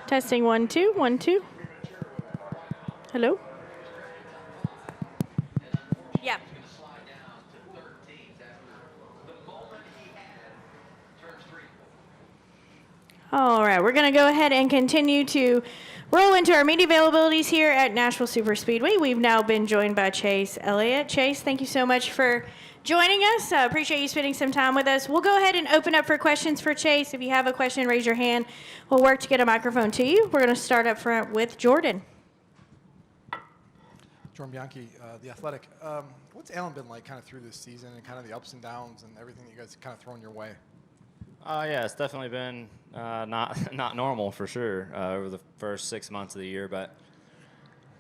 Testing 1 2 1 2. Hello. Yeah. All right, we're going to go ahead and continue to roll into our media availabilities here at Nashville Superspeedway. We've now been joined by Chase Elliott. Chase, thank you so much for joining us. Appreciate you spending some time with us. We'll go ahead and open up for questions for Chase. If you have a question, raise your hand. We'll work to get a microphone to you. We're going to start up front with Jordan. Jordan Bianchi, The Athletic. What's Alan been like kind of through this season and kind of the ups and downs and everything that you guys kind of thrown your way? Yeah, it's definitely been not normal for sure over the first 6 months of the year, but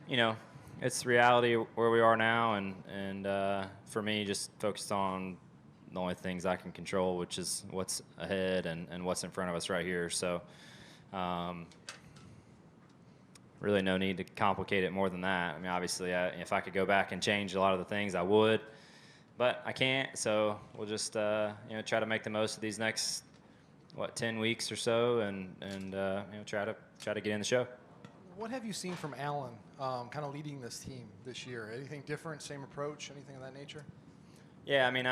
you know, it's reality where we are now, and for me, just focused on the only things I can control, which is what's ahead and what's in front of us right here. So, really, no need to complicate it more than that. I mean, obviously, if I could go back and change a lot of the things, I would, but I can't. So we'll just try to make the most of these next 10 weeks or so, and try to get in the show. What have you seen from Alan kind of leading this team this year? Anything different, same approach, anything of that nature? Yeah, I mean,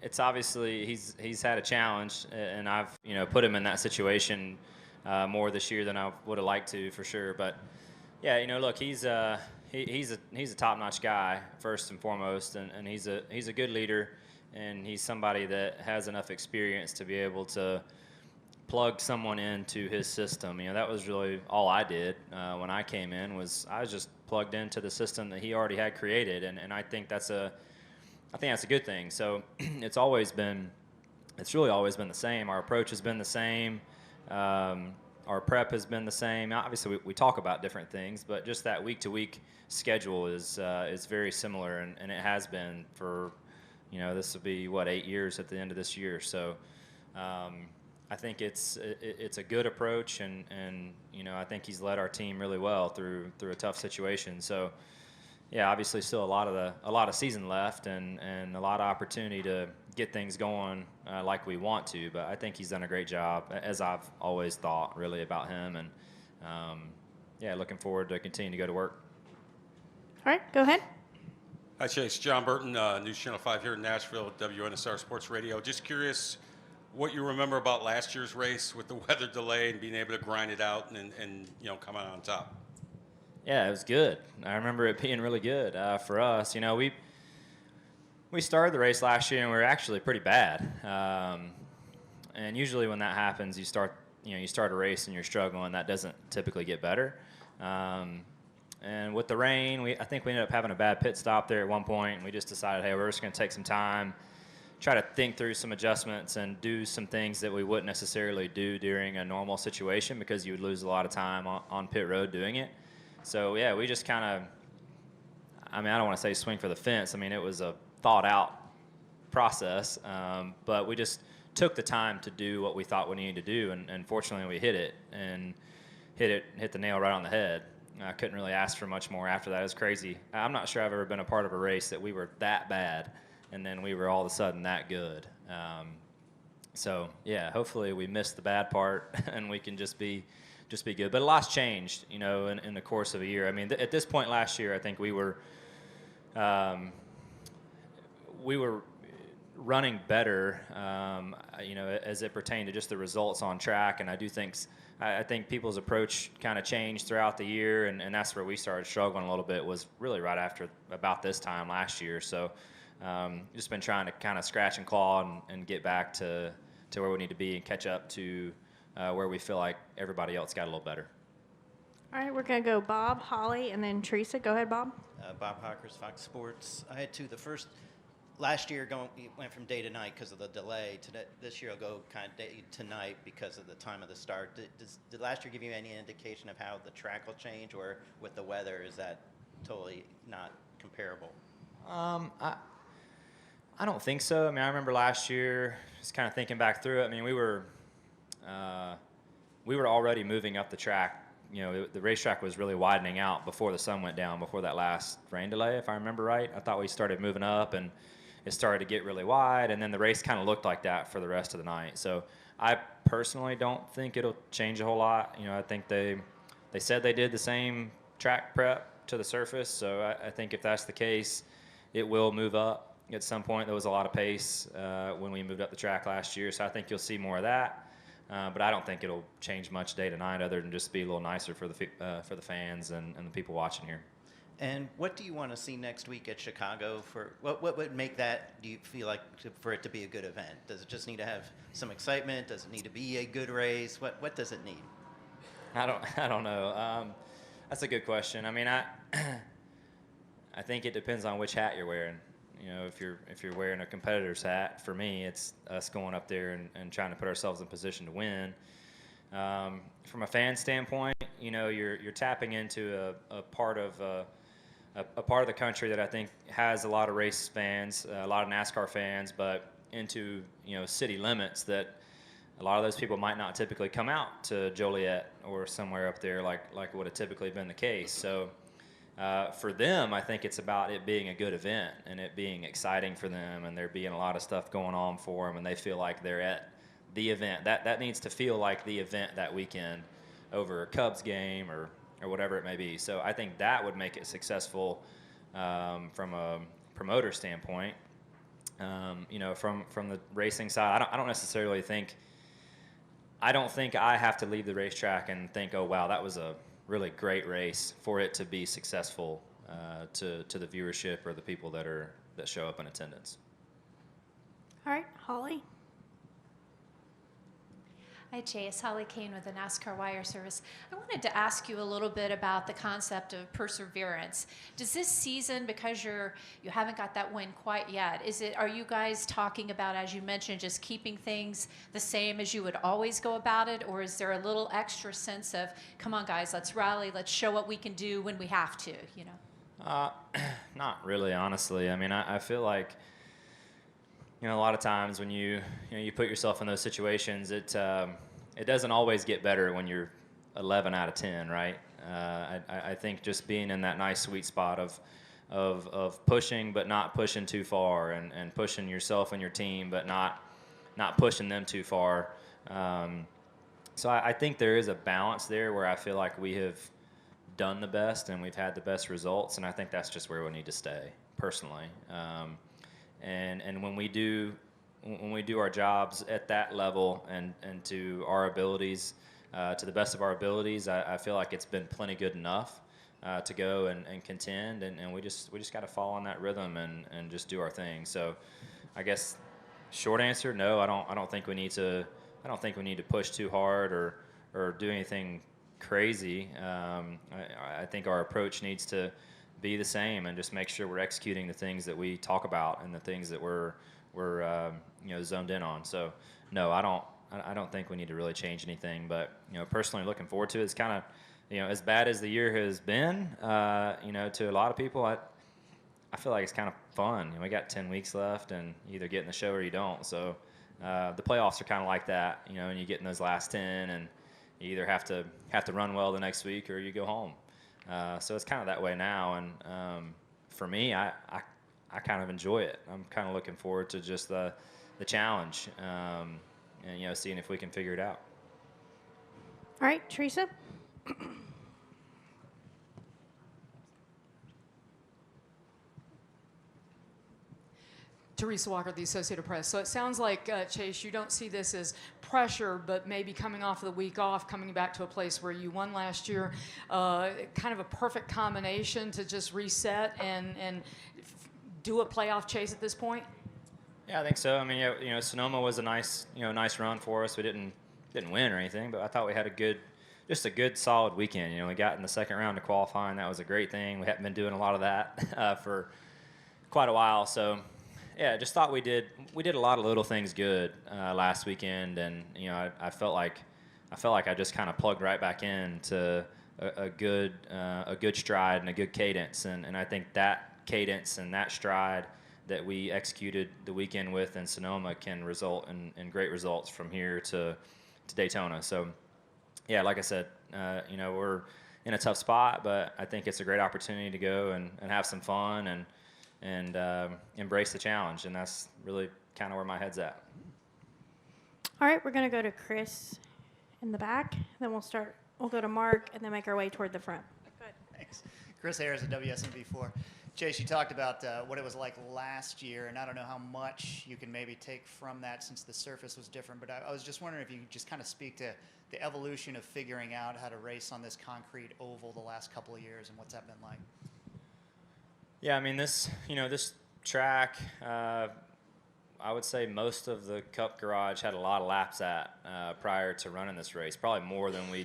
it's obviously he's had a challenge, and I've put him in that situation more this year than I would have liked to, for sure. But yeah, look, he's a top-notch guy first and foremost, and he's a good leader. And he's somebody that has enough experience to be able to plug someone into his system. That was really all I did when I came in. I was just plugged into the system that he already had created, and I think that's a good thing. So it's really always been the same. Our approach has been the same. Our prep has been the same. Obviously, we talk about different things, but just that week-to-week schedule is very similar, and it has been for. This will be 8 years at the end of this year. So I think it's a good approach, and I think he's led our team really well through a tough situation. So yeah, obviously still a lot of season left, and a lot of opportunity to get things going like we want to. But I think he's done a great job, as I've always thought really about him, and looking forward to continuing to go to work. All right, go ahead. Hi, Chase. John Burton, News Channel 5 here in Nashville, WNSR Sports Radio. Just curious what you remember about last year's race with the weather delay and being able to grind it out and come out on top. Yeah, it was good. I remember it being really good for us. We started the race last year and we were actually pretty bad. And usually when that happens, you start a race and you're struggling. That doesn't typically get better. And with the rain, I think we ended up having a bad pit stop there at one point, and we just decided, hey, we're just going to take some time, try to think through some adjustments and do some things that we wouldn't necessarily do during a normal situation, because you would lose a lot of time on pit road doing it. So, yeah, we just kind of, I don't want to say swing for the fence. It was a thought-out process, but we just took the time to do what we thought we needed to do, and fortunately we hit it, and hit the nail right on the head. I couldn't really ask for much more after that. It was crazy. I'm not sure I've ever been a part of a race that we were that bad, and then we were all of a sudden that good. So, yeah, hopefully we missed the bad part and we can just be good. But a lot's changed, in the course of a year. At this point last year, I think we were running better, as it pertained to just the results on track. And I think people's approach kind of changed throughout the year, and that's where we started struggling a little bit, was really right after about this time last year. So just been trying to kind of scratch and claw and get back to where we need to be and catch up to where we feel like everybody else got a little better. All right, we're going to go Bob, Holly, and then Teresa. Go ahead, Bob. Bob Hawkers, Fox Sports. I had two. The first, last year went from day to night because of the delay. This year will go kind of day to night because of the time of the start. Did last year give you any indication of how the track will change, or with the weather, is that totally not comparable? I don't think so. I remember last year, just kind of thinking back through it. We were already moving up the track. The racetrack was really widening out before the sun went down, before that last rain delay, if I remember right. I thought we started moving up, and it started to get really wide, and then the race kind of looked like that for the rest of the night. So I personally don't think it'll change a whole lot. You know, I think they said they did the same track prep to the surface, so I think if that's the case, it will move up at some point. There was a lot of pace when we moved up the track last year, so I think you'll see more of that. But I don't think it'll change much day to night, other than just be a little nicer for the fans and the people watching here. And what do you want to see next week at Chicago? For what would make that, do you feel like, for it to be a good event? Does it just need to have some excitement? Does it need to be a good race? What does it need? I don't know. That's a good question. I mean, I think it depends on which hat you're wearing. You know, if you're wearing a competitor's hat, for me, it's us going up there and trying to put ourselves in position to win. From a fan standpoint, you know, you're tapping into a part of the country that I think has a lot of race fans, a lot of NASCAR fans, but into, you know, city limits that a lot of those people might not typically come out to Joliet or somewhere up there like would have typically been the case. So for them, I think it's about it being a good event and it being exciting for them, and there being a lot of stuff going on for them, and they feel like they're at the event. That needs to feel like the event that weekend over a Cubs game or whatever it may be. So I think that would make it successful from a promoter standpoint. You know, from the racing side, I don't necessarily think I have to leave the racetrack and think, oh wow, that was a really great race for it to be successful to the viewership or the people that show up in attendance. All right, Holly. Hi, Chase. Holly Kane with the NASCAR Wire Service. I wanted to ask you a little bit about the concept of perseverance. Does this season, because you haven't got that win quite yet, are you guys talking about, as you mentioned, just keeping things the same as you would always go about it, or is there a little extra sense of, come on, guys, let's rally, let's show what we can do when we have to, you know? Not really, honestly. I mean, I feel like, you know, a lot of times when you put yourself in those situations, it doesn't always get better when you're 11 out of 10, right? I think just being in that nice sweet spot of pushing but not pushing too far, and pushing yourself and your team but not pushing them too far. So I think there is a balance there where I feel like we have done the best and we've had the best results, and I think that's just where we need to stay, personally. And when we do our jobs at that level and to our abilities, to the best of our abilities, I feel like it's been plenty good enough to go and contend, and we just got to fall on that rhythm and just do our thing. So, I guess short answer, no, I don't think we need to push too hard or do anything crazy. I think our approach needs to be the same and just make sure we're executing the things that we talk about and the things that we're zoned in on. So no, I don't think we need to really change anything, but personally looking forward to it. It's kind of as bad as the year has been, to a lot of people, I feel like it's kind of fun. We got 10 weeks left, and you either get in the show or you don't. So the playoffs are kind of like that, and you get in those last 10, and you either have to run well the next week or you go home. So it's kind of that way now, and for me, I kind of enjoy it. I'm kind of looking forward to just the challenge, and seeing if we can figure it out. All right, Teresa. Teresa Walker, the Associated Press. So it sounds like, Chase, you don't see this as pressure, but maybe coming off of the week off, coming back to a place where you won last year, kind of a perfect combination to just reset and do a playoff chase at this point? Yeah, I think so. I mean, Sonoma was a nice run for us. We didn't win or anything, but I thought we had a good solid weekend. We got in the second round to qualifying. That was a great thing. We haven't been doing a lot of that for quite a while, so. Yeah, just thought we did a lot of little things good last weekend, and I felt like I just kind of plugged right back into a good stride and a good cadence, and I think that cadence and that stride that we executed the weekend with in Sonoma can result in great results from here to Daytona. So yeah, like I said, we're in a tough spot, but I think it's a great opportunity to go and have some fun and embrace the challenge, and that's really kind of where my head's at. All right, we're going to go to Chris in the back. Then we'll go to Mark and then make our way toward the front. Go ahead. Thanks. Chris Harris at WSMV4. Chase, you talked about what it was like last year, and I don't know how much you can maybe take from that since the surface was different, but I was just wondering if you could just kind of speak to the evolution of figuring out how to race on this concrete oval the last couple of years, and what's that been like? Yeah, I mean, this track, I would say most of the Cup Garage had a lot of laps at prior to running this race, probably more than we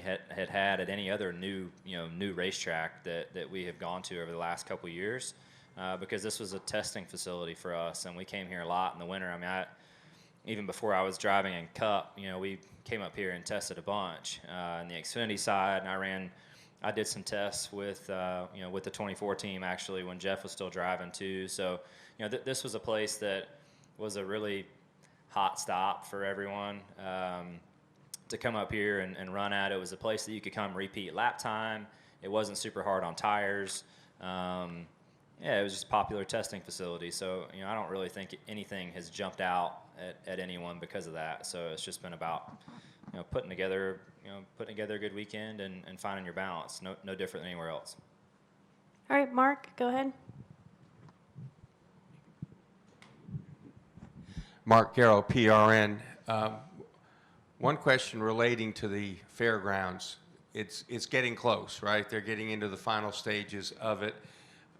had at any other new racetrack that we have gone to over the last couple of years, because this was a testing facility for us, and we came here a lot in the winter. I mean, even before I was driving in Cup, we came up here and tested a bunch on the Xfinity side, and I did some tests with with the 24 team actually when Jeff was still driving too. So this was a place that was a really hot stop for everyone. To come up here and run at. It was a place that you could come repeat lap time. It wasn't super hard on tires. It was just a popular testing facility. So, I don't really think anything has jumped out at anyone because of that. So it's just been about, putting together a good weekend and finding your balance. No different than anywhere else. All right, Mark, go ahead. Mark Garrow, PRN. One question relating to the fairgrounds. It's getting close, right? They're getting into the final stages of it.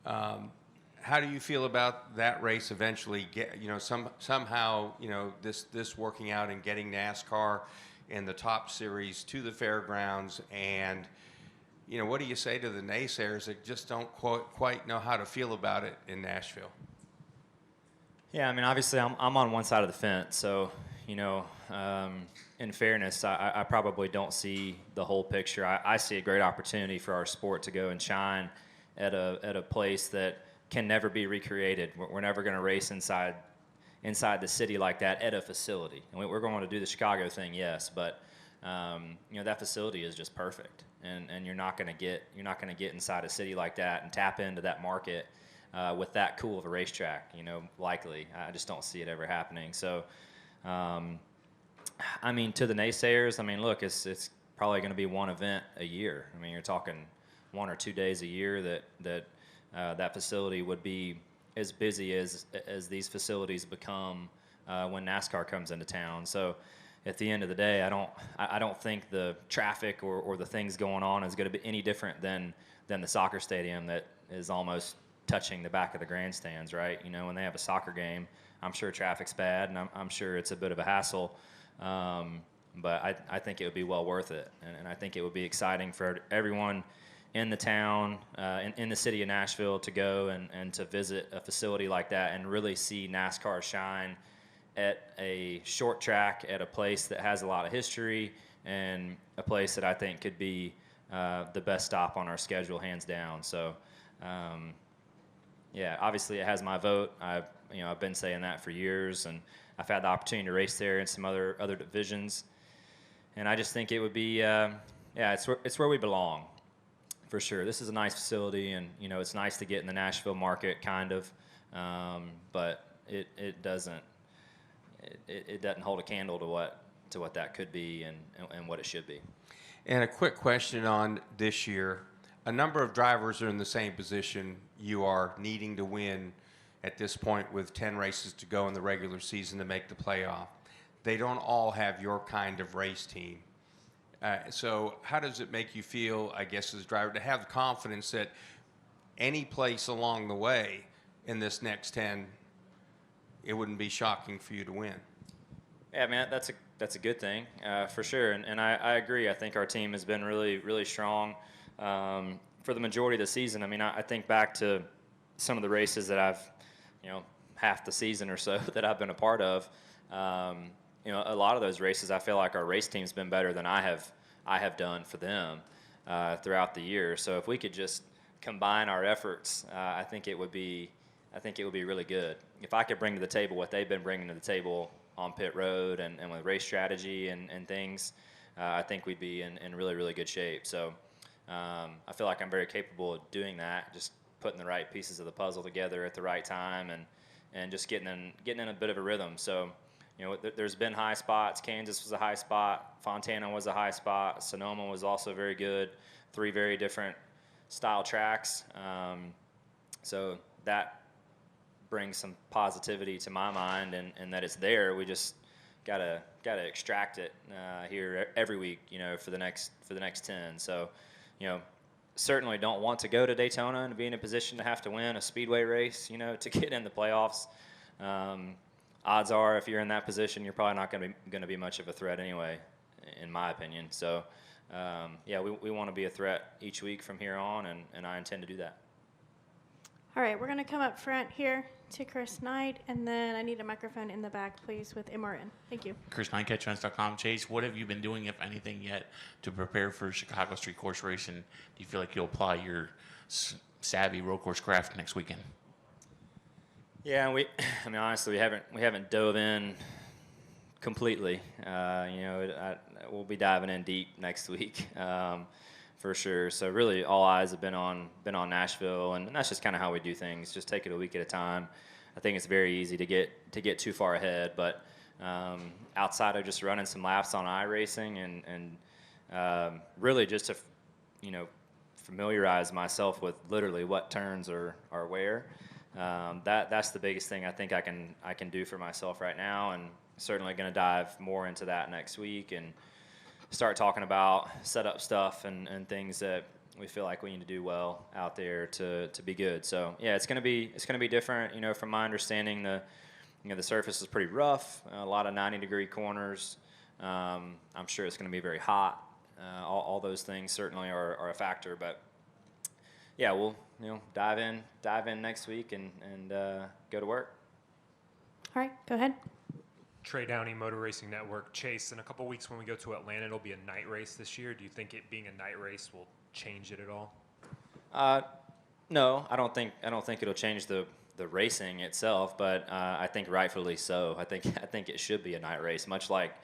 How do you feel about that race eventually? Somehow, this working out and getting NASCAR and the top series to the fairgrounds, and what do you say to the naysayers that just don't quite know how to feel about it in Nashville? Yeah, I mean, obviously, I'm on one side of the fence, so in fairness, I probably don't see the whole picture. I see a great opportunity for our sport to go and shine at a place that can never be recreated. We're never going to race inside the city like that at a facility. And we're going to do the Chicago thing, yes, but that facility is just perfect, and you're not going to get inside a city like that and tap into that market with that cool of a racetrack. Likely, I just don't see it ever happening. So. I mean, to the naysayers, look, it's probably going to be one event a year. I mean, you're talking 1 or 2 days a year that facility would be as busy as these facilities become when NASCAR comes into town. So, at the end of the day, I don't think the traffic or the things going on is going to be any different than the soccer stadium that is almost touching the back of the grandstands, right? When they have a soccer game, I'm sure traffic's bad, and I'm sure it's a bit of a hassle. But I think it would be well worth it, and I think it would be exciting for everyone in the town, in the city of Nashville, to go and to visit a facility like that and really see NASCAR shine at a short track, at a place that has a lot of history, and a place that I think could be the best stop on our schedule, hands down. So, obviously it has my vote. I've been saying that for years, and I've had the opportunity to race there in some other divisions, and I just think it would be, it's where we belong, for sure. This is a nice facility, and it's nice to get in the Nashville market, kind of, but it doesn't hold a candle to what that could be and what it should be. And a quick question on this year. A number of drivers are in the same position you are, needing to win at this point with 10 races to go in the regular season to make the playoff. They don't all have your kind of race team. So how does it make you feel, I guess, as a driver, to have the confidence that any place along the way in this next 10, it wouldn't be shocking for you to win? Yeah, man, that's a good thing, for sure. And I agree. I think our team has been really, really strong for the majority of the season. I think back to some of the races that I've, half the season or so that I've been a part of. A lot of those races, I feel like our race team's been better than I have done for them throughout the year. So if we could just combine our efforts, I think it would be really good. If I could bring to the table what they've been bringing to the table on pit road and with race strategy and things, I think we'd be in really, really good shape. So I feel like I'm very capable of doing that, just putting the right pieces of the puzzle together at the right time and just getting in a bit of a rhythm. So there's been high spots. Kansas was a high spot. Fontana was a high spot. Sonoma was also very good. 3 very different style tracks. So that brings some positivity to my mind, and that it's there. We just gotta extract it here every week, for the next 10. So, certainly don't want to go to Daytona and be in a position to have to win a speedway race, to get in the playoffs. Odds are, if you're in that position, you're probably not going to be much of a threat anyway, in my opinion. So, we want to be a threat each week from here on, and I intend to do that. All right, we're going to come up front here to Chris Knight, and then I need a microphone in the back, please, with MRN. Thank you. Chris Knight, catchfence.com. Chase, what have you been doing, if anything, yet to prepare for Chicago Street Course Race, and do you feel like you'll apply your savvy road course craft next weekend? Yeah, honestly, we haven't dove in completely. We'll be diving in deep next week. For sure. So really, all eyes have been on Nashville, and that's just kind of how we do things. Just take it a week at a time. I think it's very easy to get too far ahead, but outside of just running some laps on iRacing and really just to familiarize myself with literally what turns are where. That's the biggest thing I think I can do for myself right now, and certainly going to dive more into that next week and start talking about setup stuff and things that we feel like we need to do well out there to be good. So yeah, it's gonna be different. From my understanding, the surface is pretty rough, a lot of 90-degree corners. I'm sure it's gonna be very hot. All those things certainly are a factor. But yeah, we'll dive in next week and go to work. All right, go ahead. Trey Downey, Motor Racing Network. Chase, in a couple weeks when we go to Atlanta, it'll be a night race this year. Do you think it being a night race will change it at all? No, I don't think it'll change the racing itself, but I think rightfully so. I think it should be a night race, much like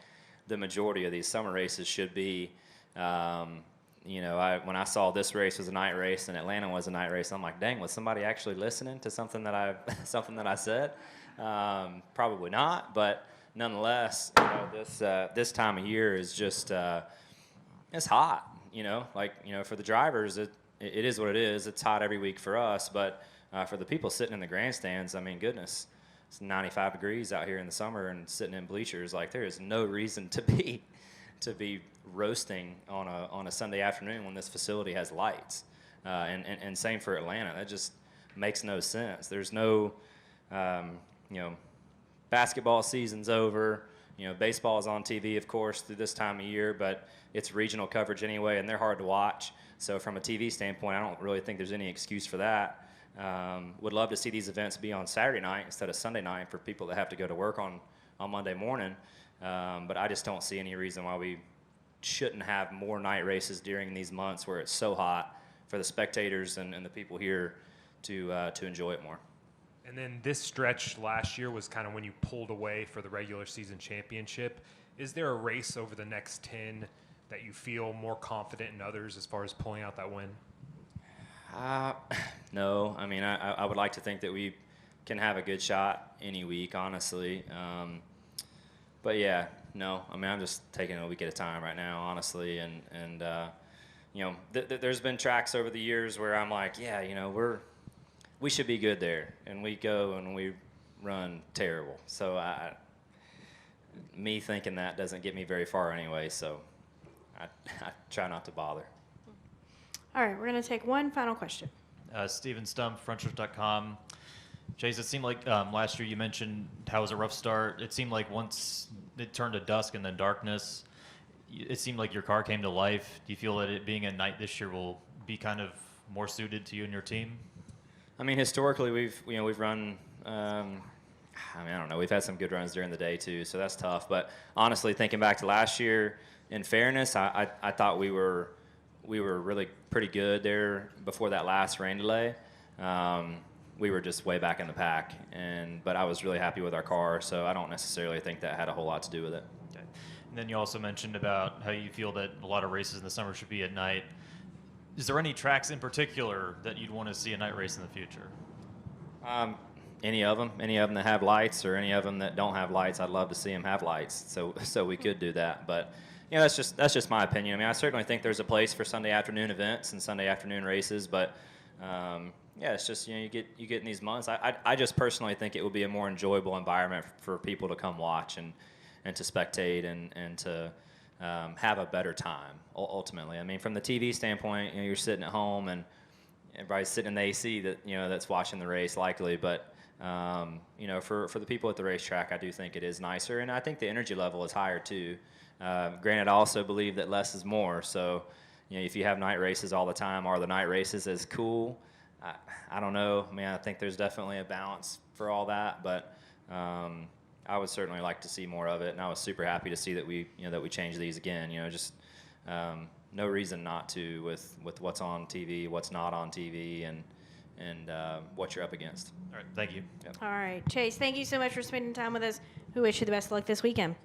the majority of these summer races should be. When I saw this race was a night race and Atlanta was a night race, I'm like, dang, was somebody actually listening to something that I said? Probably not, but nonetheless, this time of year is just it's hot. For the drivers, it is what it is. It's hot every week for us, but for the people sitting in the grandstands, I mean, goodness, it's 95 degrees out here in the summer and sitting in bleachers. Like, there is no reason to be roasting on a Sunday afternoon when this facility has lights. And same for Atlanta. That just makes no sense. There's no basketball season's over. Baseball is on TV, of course, through this time of year, but it's regional coverage anyway, and they're hard to watch. So from a TV standpoint, I don't really think there's any excuse for that. Would love to see these events be on Saturday night instead of Sunday night for people that have to go to work on Monday morning. But I just don't see any reason why we shouldn't have more night races during these months where it's so hot for the spectators and the people here to enjoy it more. And then this stretch last year was kind of when you pulled away for the regular season championship. Is there a race over the next 10 that you feel more confident in others as far as pulling out that win? No. I mean, I would like to think that we can have a good shot any week, honestly. But yeah, no. I mean, I'm just taking it a week at a time right now, honestly. And there's been tracks over the years where I'm like, yeah, we should be good there, and we go and we run terrible. So me thinking that doesn't get me very far anyway, so I try not to bother. All right, we're going to take one final question. Steven Stump, frontroof.com. Chase, it seemed like last year you mentioned how it was a rough start. It seemed like once it turned to dusk and then darkness, it seemed like your car came to life. Do you feel that it being at night this year will be kind of more suited to you and your team? I mean, historically, we've run. I don't know. We've had some good runs during the day too, so that's tough. But honestly, thinking back to last year, in fairness, I thought we were really pretty good there before that last rain delay. We were just way back in the pack, but I was really happy with our car, so I don't necessarily think that had a whole lot to do with it. Okay. And then you also mentioned about how you feel that a lot of races in the summer should be at night. Is there any tracks in particular that you'd want to see a night race in the future? any of them that have lights or any of them that don't have lights. I'd love to see them have lights, so we could do that. But that's just my opinion. I mean, I certainly think there's a place for Sunday afternoon events and Sunday afternoon races, but it's just you get in these months. I just personally think it would be a more enjoyable environment for people to come watch and to spectate and to have a better time ultimately. I mean, from the TV standpoint, you're sitting at home and everybody's sitting in the AC that's watching the race likely, but for the people at the racetrack, I do think it is nicer, and I think the energy level is higher too. Granted, I also believe that less is more. So, if you have night races all the time, are the night races as cool? I don't know. I mean, I think there's definitely a balance for all that, but I would certainly like to see more of it, and I was super happy to see that we changed these again. No reason not to with what's on TV, what's not on TV, and what you're up against. All right, thank you. Yep. All right, Chase, thank you so much for spending time with us. We wish you the best of luck this weekend.